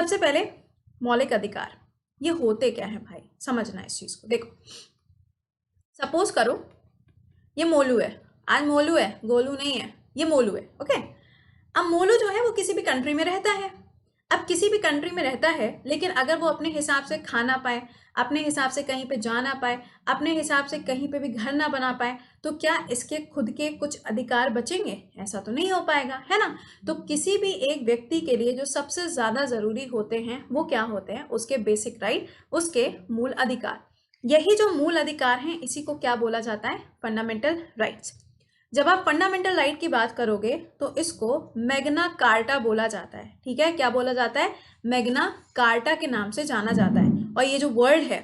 सबसे पहले मौलिक अधिकार ये होते क्या है भाई, समझना इस चीज को। देखो सपोज करो ये मोलू है, आज मोलू है, गोलू नहीं है, ये मोलू है। ओके, अब मोलू जो है वो किसी भी कंट्री में रहता है। अब किसी भी कंट्री में रहता है, लेकिन अगर वो अपने हिसाब से खा ना पाए, अपने हिसाब से कहीं पे जा ना पाए, अपने हिसाब से कहीं पे भी घर ना बना पाए, तो क्या इसके खुद के कुछ अधिकार बचेंगे? ऐसा तो नहीं हो पाएगा, है ना। तो किसी भी एक व्यक्ति के लिए जो सबसे ज्यादा जरूरी होते हैं वो क्या होते हैं? उसके बेसिक राइट, उसके मूल अधिकार। यही जो मूल अधिकार हैं इसी को क्या बोला जाता है? Fundamental rights. जब आप फंडामेंटल राइट की बात करोगे तो इसको मैग्ना कार्टा बोला जाता है। ठीक है, क्या बोला जाता है? मैग्ना कार्टा के नाम से जाना जाता है। और ये जो वर्ड है,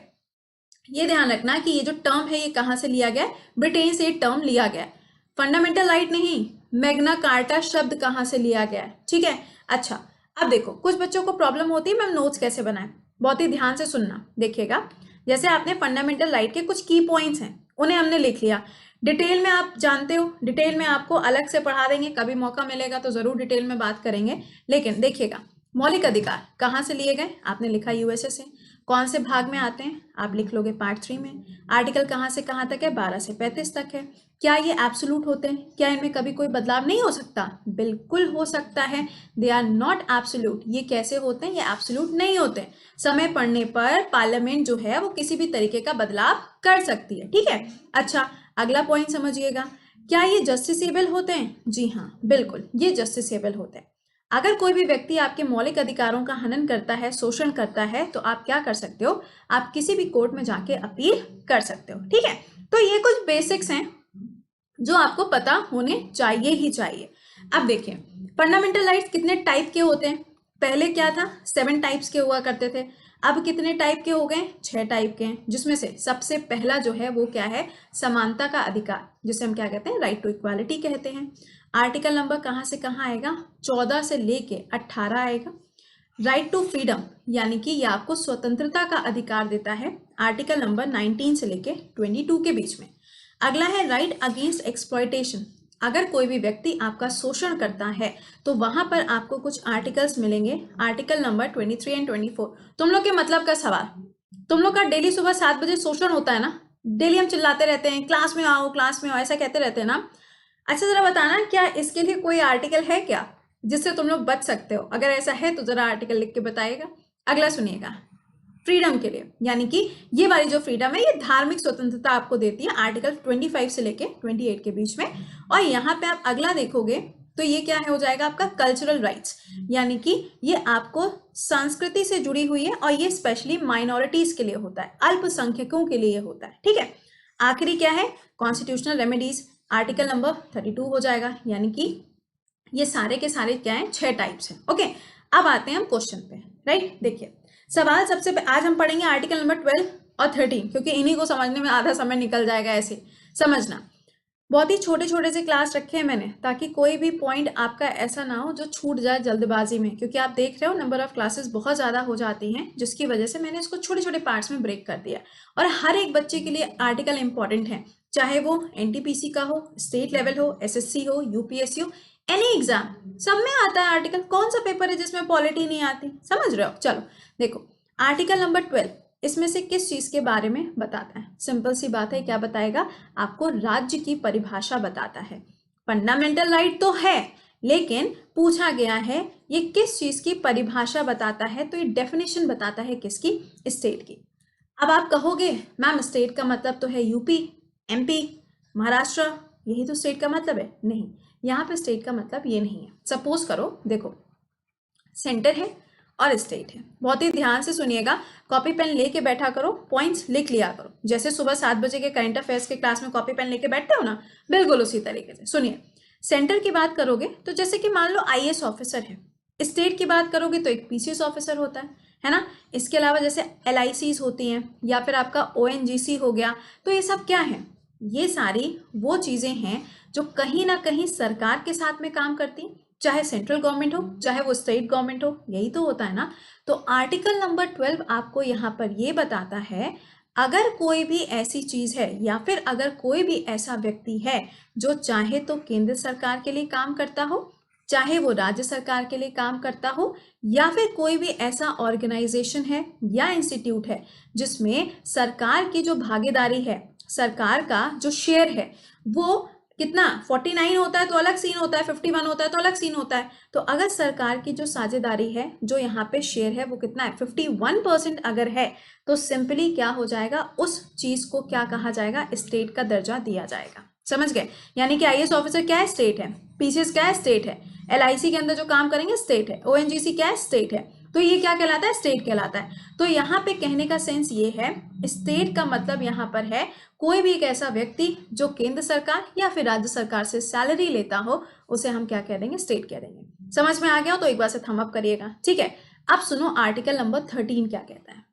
ये ध्यान रखना कि ये जो टर्म है ये कहां से लिया गया है? ब्रिटेन से ये टर्म लिया गया है। फंडामेंटल राइट नहीं, मैग्ना कार्टा शब्द कहां से लिया गया है। ठीक है, अच्छा अब देखो कुछ बच्चों को प्रॉब्लम होती है मैम नोट्स कैसे बनाएं। बहुत ही ध्यान से सुनना, देखिएगा। जैसे आपने फंडामेंटल राइट के कुछ की पॉइंट्स हैं उन्हें हमने लिख लिया, डिटेल में आप जानते हो, डिटेल में आपको अलग से पढ़ा देंगे, कभी मौका मिलेगा तो जरूर डिटेल में बात करेंगे। लेकिन देखिएगा, मौलिक अधिकार कहाँ से लिए गए? आपने लिखा यूएसए से। कौन से भाग में आते हैं? आप लिख लोगे पार्ट 3 में। आर्टिकल कहाँ से कहाँ तक है? 12 से 35 तक है। क्या ये एब्सोल्यूट होते हैं? क्या इनमें कभी कोई बदलाव नहीं हो सकता? बिल्कुल हो सकता है। They are not absolute. ये कैसे होते हैं? ये एब्सोल्यूट नहीं होते। समय पड़ने पर पार्लियामेंट जो है वो किसी भी तरीके का बदलाव कर सकती है। ठीक है, अच्छा अगला पॉइंट समझिएगा, क्या ये जस्टिसेबल होते हैं? जी हाँ बिल्कुल, ये जस्टिसेबल होते हैं। अगर कोई भी व्यक्ति आपके मौलिक अधिकारों का हनन करता है, शोषण करता है, तो आप क्या कर सकते हो? आप किसी भी कोर्ट में जाके अपील कर सकते हो। ठीक है, तो ये कुछ बेसिक्स हैं जो आपको पता होने चाहिए ही चाहिए। अब देखिए फंडामेंटल राइट्स कितने टाइप के होते हैं? पहले क्या था? 7 टाइप्स के हुआ करते थे। अब कितने टाइप के हो गए? 6 टाइप के हैं, जिसमें से सबसे पहला जो है वो क्या है? समानता का अधिकार, जिसे हम क्या कहते हैं? राइट टू इक्वालिटी कहते हैं। आर्टिकल नंबर कहाँ से कहाँ आएगा? 14 से लेके 18 आएगा। राइट टू फ्रीडम, यानी कि ये आपको स्वतंत्रता का अधिकार देता है, आर्टिकल नंबर 19 से लेके 22 के बीच में। अगला है राइट अगेंस्ट एक्सप्लॉयटेशन। अगर कोई भी व्यक्ति आपका शोषण करता है तो वहां पर आपको कुछ आर्टिकल्स मिलेंगे, आर्टिकल नंबर 23 एंड 24। तुम लोग के मतलब का सवाल, तुम लोग का डेली सुबह 7 बजे शोषण होता है ना? डेली हम चिल्लाते रहते हैं क्लास में आओ क्लास में आओ, ऐसा कहते रहते हैं ना? अच्छा जरा बताना, क्या इसके लिए कोई आर्टिकल है क्या जिससे तुम लोग बच सकते हो? अगर ऐसा है तो जरा आर्टिकल लिख के बताइएगा। अगला सुनिएगा, फ्रीडम के लिए, यानी कि ये वाली जो फ्रीडम है ये धार्मिक स्वतंत्रता आपको देती है, आर्टिकल 25 से लेके 28 के बीच में। और यहाँ पे आप अगला देखोगे तो ये क्या है, हो जाएगा आपका कल्चरल राइट्स, यानी कि ये आपको संस्कृति से जुड़ी हुई है और ये स्पेशली माइनॉरिटीज के लिए होता है, अल्पसंख्यकों के लिए होता है। ठीक है, आखिरी क्या है? कॉन्स्टिट्यूशनल रेमेडीज, आर्टिकल नंबर 32 हो जाएगा, यानी कि ये सारे के सारे क्या है? 6 टाइप्स हैं। ओके, अब आते हैं हम क्वेश्चन पे। राइट, देखिए सवाल सबसे आज हम पढ़ेंगे आर्टिकल नंबर 12 और 13, क्योंकि इन्हीं को समझने में आधा समय निकल जाएगा। ऐसे समझना, बहुत ही छोटे छोटे से क्लास रखे हैं मैंने, ताकि कोई भी पॉइंट आपका ऐसा ना हो जो छूट जाए जल्दबाजी में, क्योंकि आप देख रहे हो नंबर ऑफ क्लासेस बहुत ज़्यादा हो जाती हैं, जिसकी वजह से मैंने इसको छोटे छोटे पार्ट्स में ब्रेक कर दिया। और हर एक बच्चे के लिए आर्टिकल इंपॉर्टेंट है, चाहे वो एनटीपीसी का हो, स्टेट लेवल हो, एसएससी हो, यूपीएससी हो, एनी एग्जाम, सब में आता है आर्टिकल। कौन सा पेपर है जिसमें पॉलिटी नहीं आती? समझ रहे हो? चलो देखो, आर्टिकल नंबर 12 इसमें से किस चीज के बारे में बताता है? सिंपल सी बात है, क्या बताएगा? आपको राज्य की परिभाषा बताता है। फंडामेंटल राइट तो है, लेकिन पूछा गया है ये किस चीज की परिभाषा बताता है, तो ये डेफिनेशन बताता है किसकी? स्टेट की। अब आप कहोगे मैम स्टेट का मतलब तो है यूपी, एमपी, महाराष्ट्र, यही तो स्टेट का मतलब है। नहीं, यहाँ पे स्टेट का मतलब ये नहीं है। सपोज करो, देखो सेंटर है और स्टेट है, बहुत ही ध्यान से सुनिएगा, कॉपी पेन लेके बैठा करो, पॉइंट्स लिख लिया करो, जैसे सुबह 7 बजे के करंट अफेयर्स के क्लास में कॉपी पेन लेके बैठते हो ना, बिल्कुल उसी तरीके से। सुनिए, सेंटर की बात करोगे तो जैसे कि मान लो आईएएस ऑफिसर है, स्टेट की बात करोगे तो एक पीसीएस ऑफिसर होता है ना? इसके अलावा जैसे एलआईसीज होती हैं, या फिर आपका ओएनजीसी हो गया, तो ये सब क्या है? ये सारी वो चीजें हैं जो कहीं ना कहीं सरकार के साथ में काम करती हैं, चाहे सेंट्रल गवर्नमेंट हो चाहे वो स्टेट गवर्नमेंट हो, यही तो होता है ना। तो आर्टिकल नंबर 12 आपको यहाँ पर ये बताता है, अगर कोई भी ऐसी चीज है या फिर अगर कोई भी ऐसा व्यक्ति है जो चाहे तो केंद्र सरकार के लिए काम करता हो, चाहे वो राज्य सरकार के लिए काम करता हो या फिर कोई भी ऐसा ऑर्गेनाइजेशन है या इंस्टीट्यूट है जिसमें सरकार की जो भागीदारी है, सरकार का जो शेयर है वो कितना 49 होता है तो अलग सीन होता है, 51 होता है तो अलग सीन होता है। तो अगर सरकार की जो साझेदारी है, जो यहाँ पे शेयर है वो कितना है 51% अगर है, तो सिंपली क्या हो जाएगा, उस चीज को क्या कहा जाएगा, स्टेट का दर्जा दिया जाएगा। समझ गए? यानी कि आईएएस ऑफिसर क्या है, स्टेट है, पीसीएस क्या है, स्टेट है, एलआईसी के अंदर जो काम करेंगे स्टेट है, ओएनजीसी क्या है, स्टेट है। तो ये क्या कहलाता है, स्टेट कहलाता है। तो यहाँ पे कहने का सेंस ये है, स्टेट का मतलब यहाँ पर है कोई भी एक ऐसा व्यक्ति जो केंद्र सरकार या फिर राज्य सरकार से सैलरी लेता हो, उसे हम क्या कह देंगे, स्टेट कह देंगे। समझ में आ गया हो तो एक बार से थम अप करिएगा, ठीक है। अब सुनो आर्टिकल नंबर 13 क्या कहता है।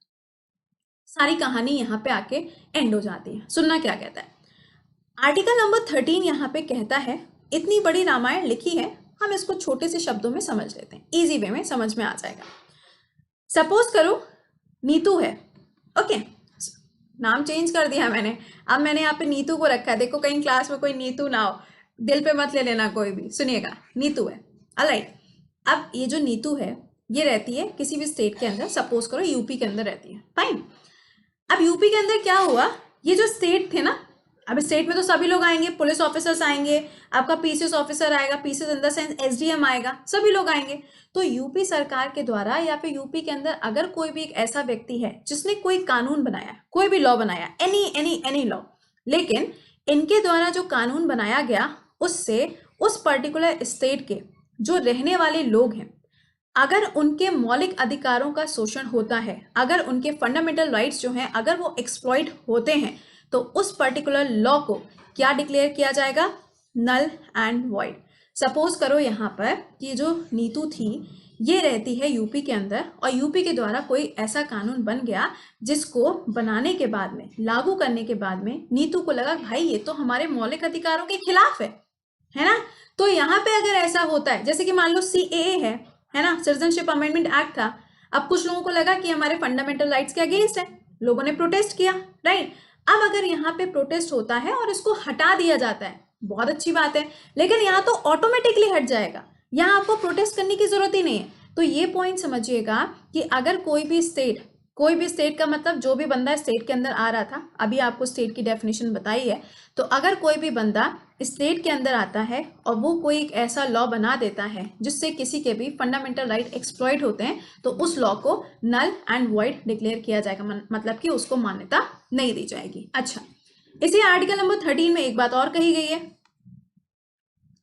सारी कहानी यहाँ पे आके एंड हो जाती है, सुनना क्या कहता है। आर्टिकल नंबर 13 यहाँ पे कहता है, इतनी बड़ी रामायण लिखी है, हम इसको छोटे से शब्दों में समझ लेते हैं, इजी वे में समझ में आ जाएगा। सपोज करो नीतू है, ओके, नाम चेंज कर दिया मैंने, अब मैंने यहाँ पे नीतू को रखा है। देखो कहीं क्लास में कोई नीतू ना हो, दिल पे मत ले लेना कोई भी, सुनिएगा, नीतू है, ऑलराइट। अब ये जो नीतू है ये रहती है किसी भी स्टेट के अंदर, सपोज करो यूपी के अंदर रहती है, फाइन। अब यूपी के अंदर क्या हुआ, ये जो स्टेट थे ना, अब स्टेट में तो सभी लोग आएंगे, पुलिस ऑफिसर्स आएंगे, आपका पीसीएस ऑफिसर आएगा, PCS in the sense SDM आएगा, सभी लोग आएंगे। तो यूपी सरकार के द्वारा या फिर यूपी के अंदर अगर कोई भी एक ऐसा व्यक्ति है जिसने कोई कानून बनाया, कोई भी लॉ बनाया, एनी लॉ, लेकिन इनके द्वारा जो कानून बनाया गया उससे उस पर्टिकुलर स्टेट के जो रहने वाले लोग हैं, अगर उनके मौलिक अधिकारों का शोषण होता है, अगर उनके फंडामेंटल राइट्स जो हैं अगर वो एक्सप्लॉइट होते हैं, तो उस पर्टिकुलर लॉ को क्या डिक्लेयर किया जाएगा, नल एंड वॉइड। सपोज करो यहाँ पर ये जो नीतू थी ये रहती है यूपी के अंदर, और यूपी के द्वारा कोई ऐसा कानून बन गया जिसको बनाने के बाद में, लागू करने के बाद में नीतू को लगा भाई ये तो हमारे मौलिक अधिकारों के खिलाफ है ना। तो यहाँ पे अगर ऐसा होता है, जैसे कि मान लो सीएए है ना, सिटीजनशिप अमेंडमेंट एक्ट था, अब कुछ लोगों को लगा कि हमारे फंडामेंटल राइट्स के अगेंस्ट है, लोगों ने प्रोटेस्ट किया, राइट। अब अगर यहाँ पे प्रोटेस्ट होता है और इसको हटा दिया जाता है, बहुत अच्छी बात है, लेकिन यहाँ तो ऑटोमेटिकली हट जाएगा, यहाँ आपको प्रोटेस्ट करने की जरूरत ही नहीं है। तो ये पॉइंट समझिएगा कि अगर कोई भी स्टेट का मतलब जो भी बंदा स्टेट के अंदर आ रहा था, अभी आपको स्टेट की डेफिनेशन बताई है, तो अगर कोई भी बंदा स्टेट के अंदर आता है और वो कोई एक ऐसा लॉ बना देता है जिससे किसी के भी फंडामेंटल राइट एक्सप्लॉइट होते हैं, तो उस लॉ को नल एंड वॉइड डिक्लेयर किया जाएगा, मतलब कि उसको मान्यता नहीं दी जाएगी। अच्छा, इसी आर्टिकल नंबर 13 में एक बात और कही गई है,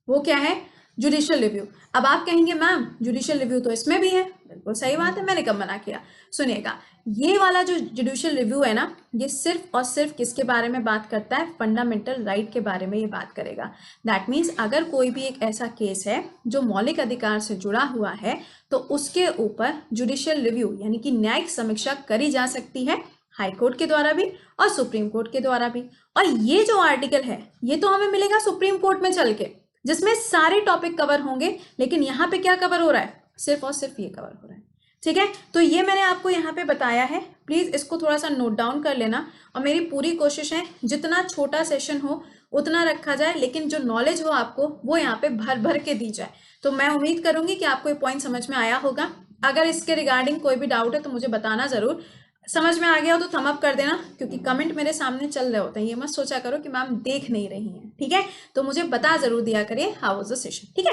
वो क्या है, जुडिशियल रिव्यू। अब आप कहेंगे मैम जुडिशियल रिव्यू तो इसमें भी है, बिल्कुल सही बात है, मैंने कब मना किया। सुनिएगा, ये वाला जो जुडिशियल रिव्यू है ना, ये सिर्फ और सिर्फ किसके बारे में बात करता है, फंडामेंटल राइट के बारे में ये बात करेगा। दैट मीन्स अगर कोई भी एक ऐसा केस है जो मौलिक अधिकार से जुड़ा हुआ है, तो उसके ऊपर जुडिशियल रिव्यू यानी कि न्यायिक समीक्षा करी जा सकती है, हाई कोर्ट के द्वारा भी और सुप्रीम कोर्ट के द्वारा भी। और ये जो आर्टिकल है ये तो हमें मिलेगा सुप्रीम कोर्ट में चल के, जिसमें सारे टॉपिक कवर होंगे, लेकिन यहाँ पे क्या कवर हो रहा है, सिर्फ और सिर्फ ये कवर हो रहा है, ठीक है। तो ये मैंने आपको यहाँ पे बताया है, प्लीज इसको थोड़ा सा नोट डाउन कर लेना, और मेरी पूरी कोशिश है जितना छोटा सेशन हो उतना रखा जाए, लेकिन जो नॉलेज हो आपको वो यहाँ पे भर भर के दी जाए। तो मैं उम्मीद करूंगी कि आपको ये पॉइंट समझ में आया होगा। अगर इसके रिगार्डिंग कोई भी डाउट है तो मुझे बताना जरूर, समझ में आ गया हो तो थम अप कर देना, क्योंकि कमेंट मेरे सामने चल रहे होते हैं, ये मत सोचा करो कि मैम देख नहीं रही हैं, ठीक है। तो मुझे बता जरूर दिया करिए हाउ वाज द सेशन, ठीक है।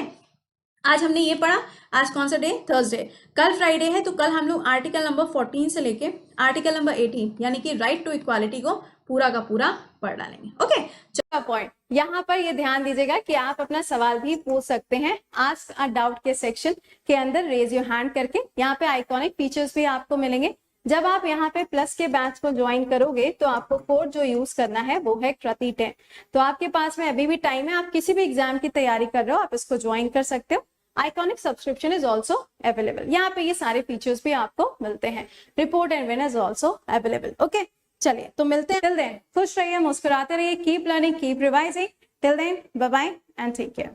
आज हमने ये पढ़ा, आज कौन सा डे, थर्सडे, कल फ्राइडे है, तो कल हम लोग आर्टिकल नंबर 14 से लेके आर्टिकल नंबर 18 यानी कि राइट टू इक्वालिटी को पूरा का पूरा पढ़ डालेंगे, ओके। चौथा पॉइंट, यहाँ पर ये ध्यान दीजिएगा कि आप अपना सवाल भी पूछ सकते हैं आस्क अ डाउट के सेक्शन के अंदर, रेज योर हैंड करके। यहाँ पे आइकॉनिक फीचर्स भी आपको मिलेंगे। जब आप यहाँ पे प्लस के बैच को ज्वाइन करोगे तो आपको कोड जो यूज करना है वो है कृति10। तो आपके पास में अभी भी टाइम है, आप किसी भी एग्जाम की तैयारी कर रहे हो आप इसको ज्वाइन कर सकते हो। Iconic subscription is also available, यहाँ पे ये सारे फीचर्स भी आपको मिलते हैं। Report and win is also available, okay. चलिए तो मिलते हैं, टिल देन खुश रहिए, मुस्कुराते रहिए, keep learning, keep revising, till then bye bye and take care.